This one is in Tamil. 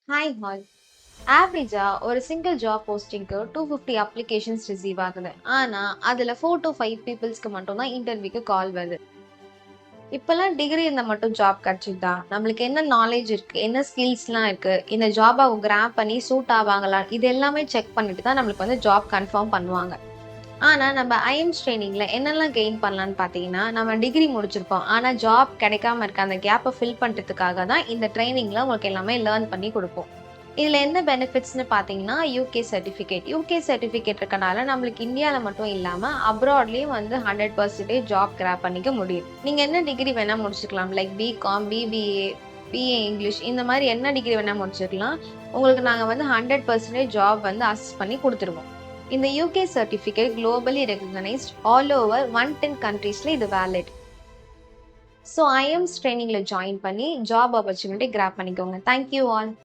Hi hall. ஆவரேஜா ஒரு சிங்கிள் ஜாப் போஸ்டிங்க்கு 250 அப்ளிகேஷன்ஸ் ரிசீவ் ஆகுது. ஆனா, அதுல 4 to 5 பீப்பிள்ஸ்க்கு மட்டும் தான் இன்டர்வியூக்கு கால் வருது. இப்பல்லாம் டிகிரி இருந்தா மட்டும் ஜாப் கிடைச்சிடுதா? நம்மளுக்கு என்ன நாலேட்ஜ் இருக்கு? என்ன ஸ்கில்ஸ்லாம் இருக்கு? இந்த ஜாப் அவங்க கிராப் பண்ணி சூட் ஆவாங்களா? இது எல்லாமே செக் பண்ணிட்டு தான் நம்மளுக்கு ஜாப் கன்ஃபார்ம் பண்ணுவாங்க. ஆனா, நம்ம ஐஎம்ஸ் ட்ரெய்னிங்ல என்னெல்லாம் கெயின் பண்ணலான்னு பார்த்தீங்கன்னா, நம்ம டிகிரி முடிச்சிருப்போம். ஆனா, ஜாப் கிடைக்காம இருக்க அந்த கேப்ப ஃபில் பண்றதுக்காக தான் இந்த ட்ரெய்னிங்ல உங்களுக்கு எல்லாமே லேர்ன் பண்ணி குடுப்போம். இதுல என்ன பெனிஃபிட்ஸ்ன்னு பார்த்தீங்கன்னா, யுகே சர்டிஃபிகேட். யுகே சர்டிஃபிகேட் இருக்கனால நம்மளுக்கு இந்தியால மட்டும் இல்லாம அப்ராட்லயும் 100% ஜாப் கிராப் பண்ணிக்க முடியும். நீங்க என்ன டிகிரி வேணா முடிச்சுக்கலாம். Like BCom, BBA, BA English இந்த மாரி என்ன டிகிரி வேணா முடிச்சுக்கலாம். உங்களுக்கு நாங்க 100% ஜாப் அசஸ் பண்ணி குடுத்துருவோம். இந்த UK certificate globally recognised all over 110 கண்ட்ரீஸ்ல இது வேலிட். ஸோ ஐஎம்ஸ் ட்ரெய்னிங்ல ஜாயின் பண்ணி ஜாப் ஆப்பர்ச்சுனிட்டி கிராப் பண்ணிக்கோங்க. Thank you all.